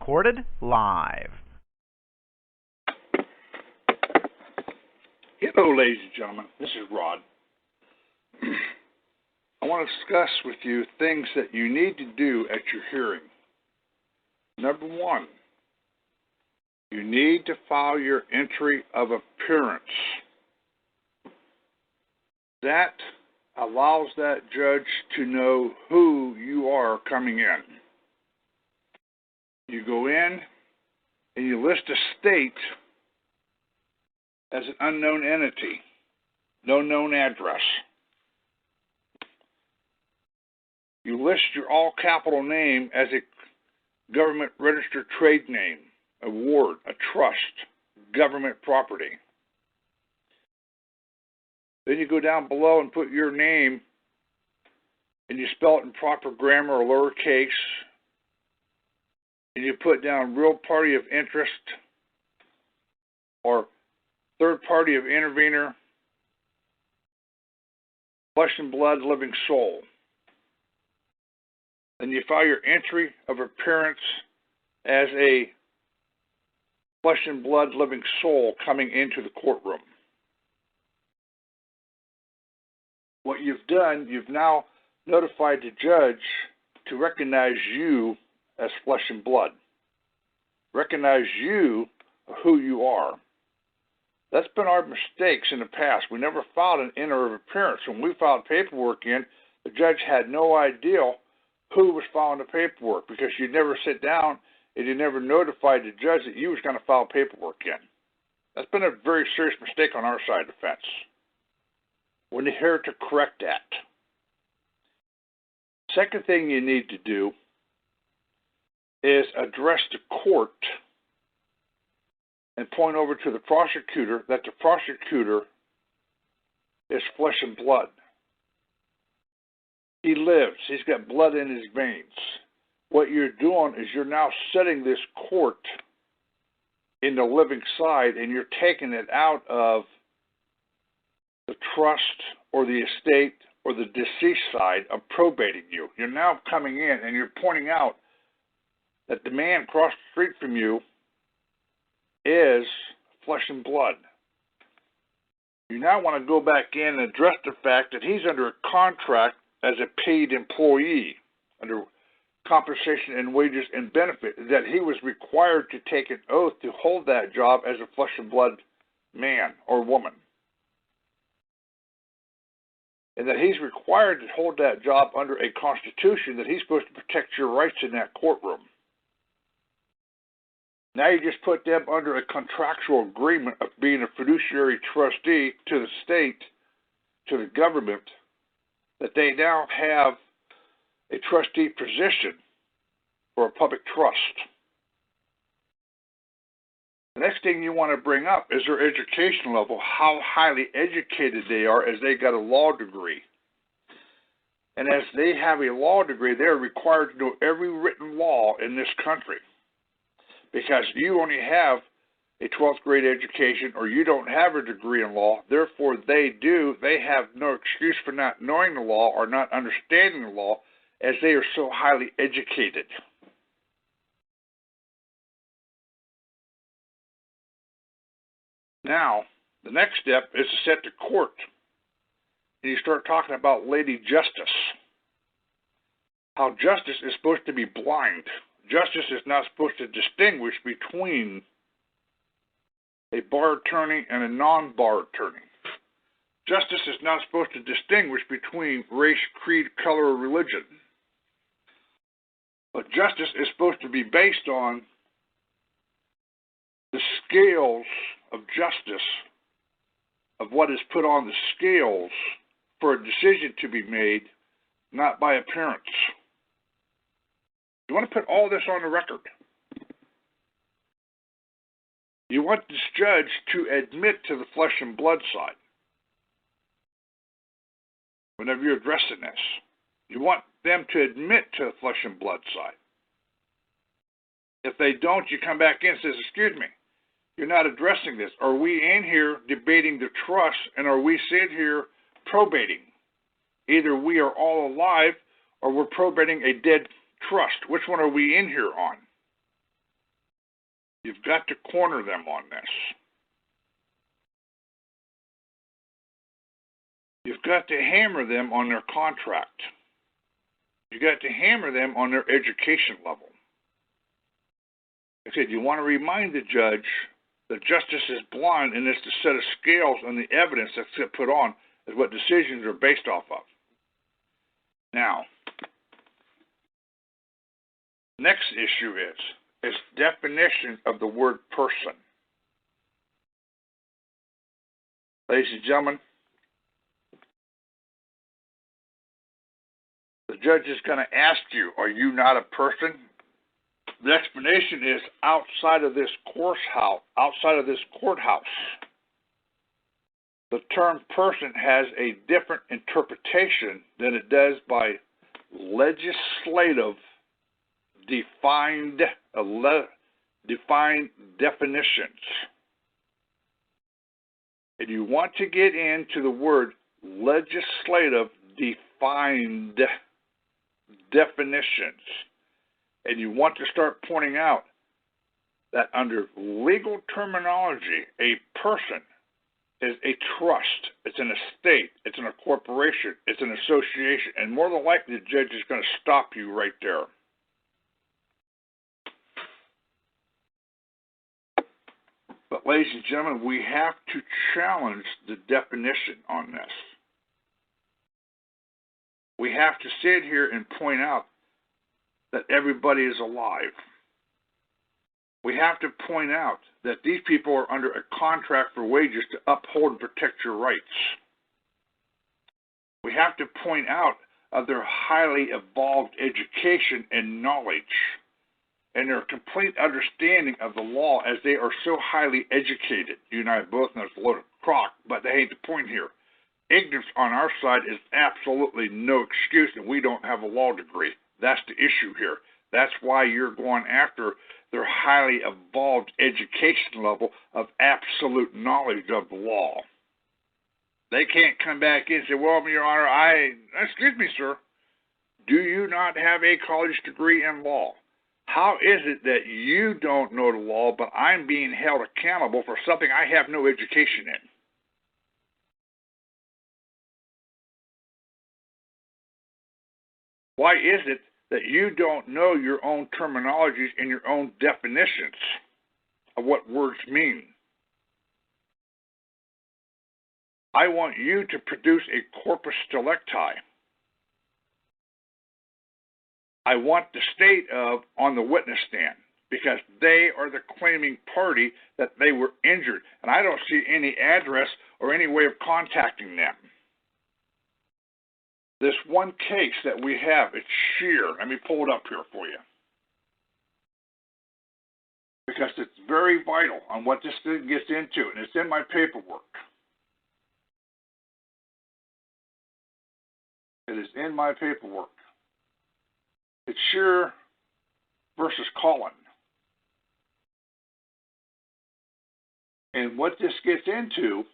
recorded live. Hello, ladies and gentlemen. This is Rod. I want to discuss with you things that you need to do at your hearing. Number one, you need to file your entry of appearance. That allows that judge to know who you are coming in. You go in and you list a state as an unknown entity, no known address. You list your all capital name as a government registered trade name, a ward, a trust, government property. Then you go down below and put your name and you spell it in proper grammar or lowercase, and you put down real party of interest or third party of intervener, flesh and blood, living soul. Then you file your entry of appearance as a flesh and blood, living soul coming into the courtroom. What you've done, you've now notified the judge to recognize you as flesh and blood. Recognize you for who you are. That's been our mistakes in the past. We never filed an enter of appearance. When we filed paperwork in, the judge had no idea who was filing the paperwork because you never sit down and you never notified the judge that you was going to file paperwork in. That's been a very serious mistake on our side of the fence. We're here to correct that. Second thing you need to do is address the court and point over to the prosecutor that the prosecutor is flesh and blood. He lives. He's got blood in his veins. What you're doing is you're now setting this court in the living side and you're taking it out of the trust or the estate or the deceased side of probating you. You're now coming in and you're pointing out that the man across the street from you is flesh and blood. You now want to go back in and address the fact that he's under a contract as a paid employee under compensation and wages and benefit, that he was required to take an oath to hold that job as a flesh and blood man or woman. And that he's required to hold that job under a constitution that he's supposed to protect your rights in that courtroom. Now you just put them under a contractual agreement of being a fiduciary trustee to the state, to the government, that they now have a trustee position for a public trust. The next thing you want to bring up is their education level, how highly educated they are, as they got a law degree. And as they have a law degree, they're required to know every written law in this country. Because you only have a 12th grade education or you don't have a degree in law, therefore they have no excuse for not knowing the law or not understanding the law, as they are so highly educated. Now, the next step is to set the court. And you start talking about Lady Justice. How justice is supposed to be blind. Justice is not supposed to distinguish between a bar attorney and a non-bar attorney. Justice is not supposed to distinguish between race, creed, color, or religion. But justice is supposed to be based on the scales of justice, of what is put on the scales for a decision to be made, not by appearance. You want to put all this on the record. You want this judge to admit to the flesh and blood side whenever you're addressing this. You want them to admit to the flesh and blood side. If they don't, you come back in and says, excuse me, you're not addressing this. Are we in here debating the trust, and are we sitting here probating? Either we are all alive or we're probating a dead trust. Which one are we in here on? You've got to corner them on this. You've got to hammer them on their contract. You've got to hammer them on their education level. I said, you want to remind the judge that justice is blind, and it's the set of scales and the evidence that's put on is what decisions are based off of. Now, next issue is definition of the word person. Ladies and gentlemen, the judge is going to ask you, are you not a person? The explanation is outside of this courthouse, the term person has a different interpretation than it does by legislative defined definitions. And you want to get into the word legislative defined definitions. And you want to start pointing out that under legal terminology, a person is a trust, it's an estate, it's a corporation, it's an association, and more than likely the judge is going to stop you right there. But ladies and gentlemen, we have to challenge the definition on this. We have to sit here and point out that everybody is alive. We have to point out that these people are under a contract for wages to uphold and protect your rights. We have to point out of their highly evolved education and knowledge and their complete understanding of the law as they are so highly educated. You and I both know it's a load of crock, but that ain't the point here. Ignorance on our side is absolutely no excuse, and we don't have a law degree. That's the issue here. That's why you're going after their highly evolved education level of absolute knowledge of the law. They can't come back in and say, well, Your Honor, excuse me, sir, do you not have a college degree in law? How is it that you don't know the law, but I'm being held accountable for something I have no education in? Why is it that you don't know your own terminologies and your own definitions of what words mean? I want you to produce a corpus delicti. I want the state of on the witness stand because they are the claiming party that they were injured, and I don't see any address or any way of contacting them. This one case that we have, it's sheer. Let me pull it up here for you. Because it's very vital on what this thing gets into, and it's in my paperwork. It is in my paperwork. It's Shearer versus Collin. And what this gets into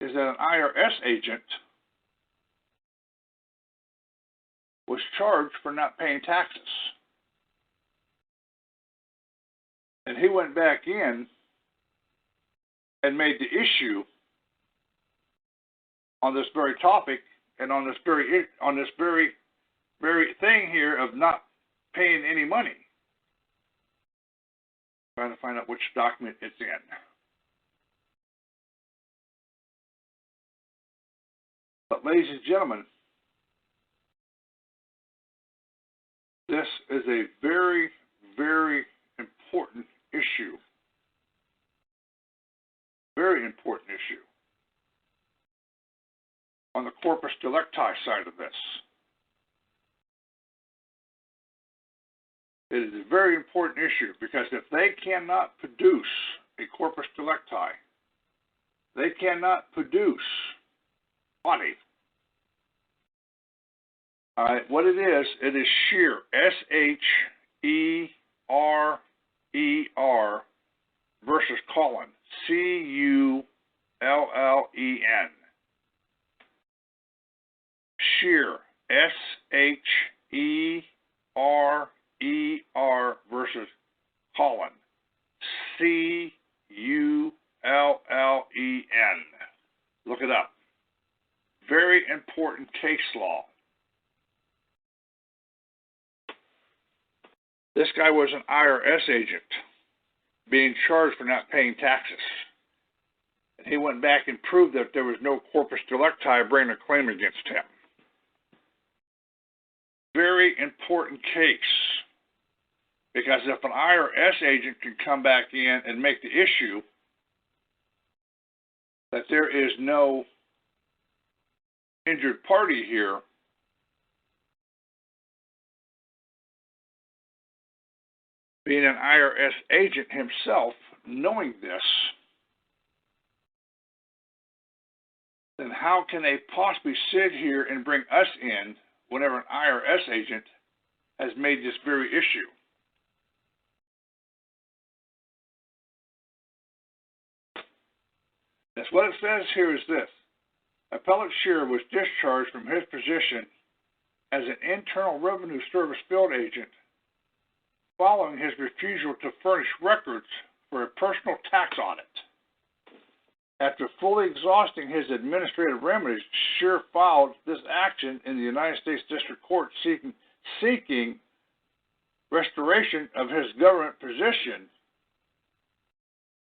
is that an IRS agent was charged for not paying taxes. And he went back in and made the issue on this very topic and on this very thing here of not paying any money. Trying to find out which document it's in. But ladies and gentlemen, this is a very, very important issue. Very important issue. On the corpus delicti side of this. It is a very important issue because if they cannot produce a corpus delicti, they cannot produce body. All right, what it is Shearer, S-H-E-R-E-R versus Collin, C-U-L-L-E-N. Shearer, S-H-E-R-E-R versus Cullen. Cullen. Look it up. Very important case law. This guy was an IRS agent being charged for not paying taxes. And he went back and proved that there was no corpus delicti bringing a claim against him. Very important case. Because if an IRS agent can come back in and make the issue that there is no injured party here, being an IRS agent himself, knowing this, then how can they possibly sit here and bring us in whenever an IRS agent has made this very issue? That's what it says here is this. Appellate Shearer was discharged from his position as an Internal Revenue Service field agent following his refusal to furnish records for a personal tax audit. After fully exhausting his administrative remedies, Shearer filed this action in the United States District Court seeking restoration of his government position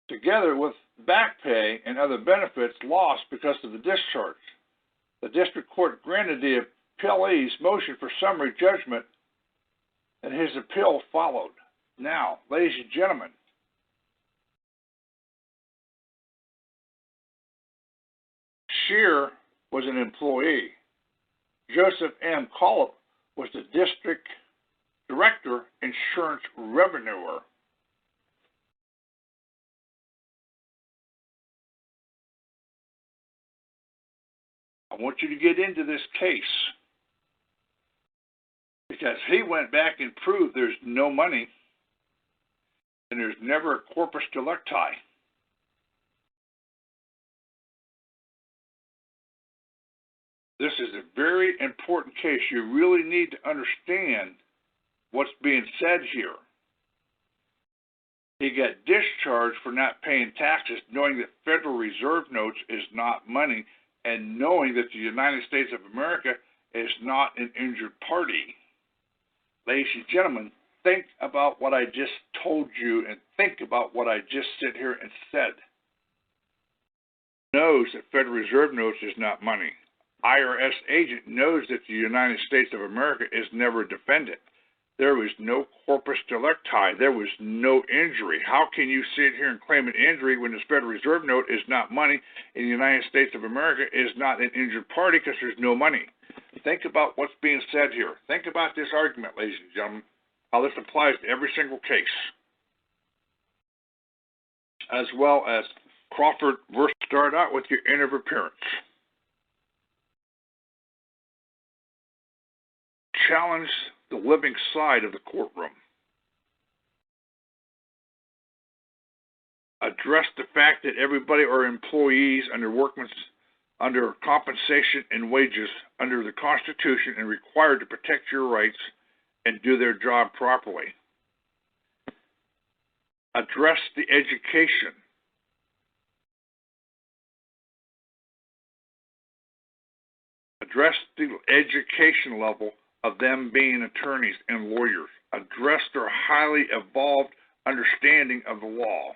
together with back pay and other benefits lost because of the discharge. The district court granted the appellee's motion for summary judgment, and his appeal followed. Now, ladies and gentlemen, Shearer was an employee. Joseph M. Collop was the district director, insurance revenuer. I want you to get into this case because he went back and proved there's no money and there's never a corpus delicti. This is a very important case. You really need to understand what's being said here. He got discharged for not paying taxes, knowing that Federal Reserve notes is not money, and knowing that the United States of America is not an injured party. Ladies and gentlemen, think about what I just told you and think about what I just sit here and said. Knows that Federal Reserve notes is not money. IRS agent knows that the United States of America is never defended. There was no corpus delicti. There was no injury. How can you sit here and claim an injury when this Federal Reserve note is not money and the United States of America is not an injured party because there's no money? Think about what's being said here. Think about this argument, ladies and gentlemen, how this applies to every single case, as well as Crawford versus start out with your end of appearance. Challenge the living side of the courtroom. Address the fact that everybody are employees under compensation and wages under the Constitution and required to protect your rights and do their job properly. Address the education. Address the education level of them being attorneys and lawyers. Address their highly evolved understanding of the law.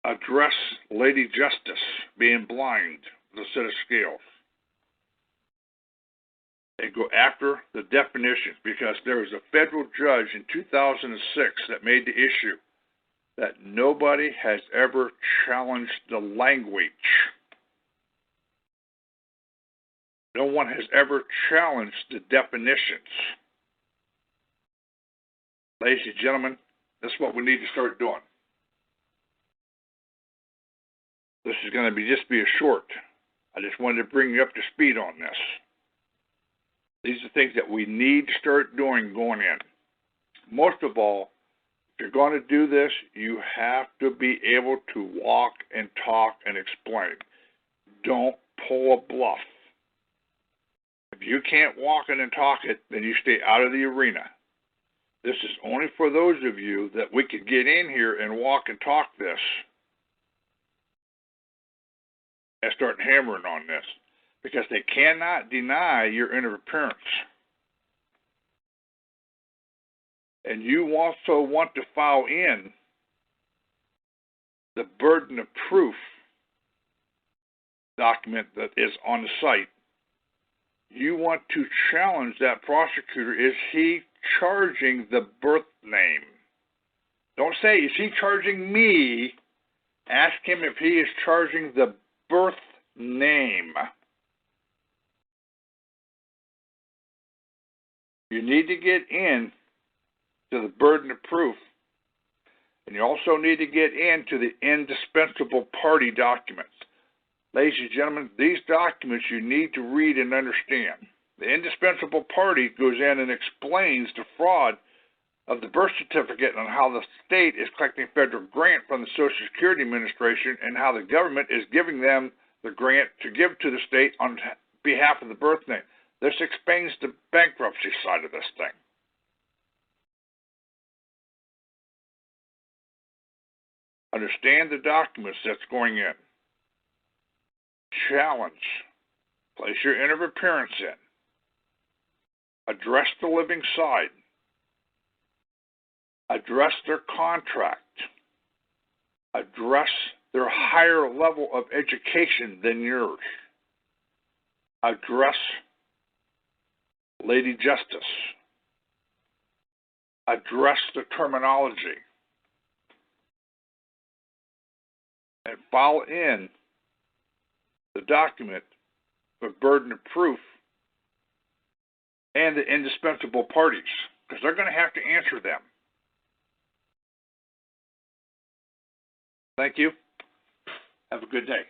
Address Lady Justice being blind with a set of scales. And go after the definitions, because there was a federal judge in 2006 that made the issue that nobody has ever challenged the language. No one has ever challenged the definitions. Ladies and gentlemen, that's what we need to start doing. This is going to be a short. I just wanted to bring you up to speed on this. These are things that we need to start doing going in. Most of all, if you're going to do this, you have to be able to walk and talk and explain. Don't pull a bluff. If you can't walk it and talk it, then you stay out of the arena. This is only for those of you that we could get in here and walk and talk this and start hammering on this, because they cannot deny your interference. And you also want to file in the burden of proof document that is on the site. You want to challenge that prosecutor. Is he charging the birth name? Don't say, is he charging me? Ask him if he is charging the birth name. You need to get in to the burden of proof, and you also need to get into the indispensable party documents. Ladies and gentlemen, these documents you need to read and understand. The indispensable party goes in and explains the fraud of the birth certificate and how the state is collecting federal grant from the Social Security Administration and how the government is giving them the grant to give to the state on behalf of the birth name. This explains the bankruptcy side of this thing. Understand the documents that's going in. Challenge. Place your interference in. Address the living side. Address their contract. Address their higher level of education than yours. Address Lady Justice. Address the terminology. And file in the document for burden of proof and the indispensable parties, because they're going to have to answer them. Thank you. Have a good day.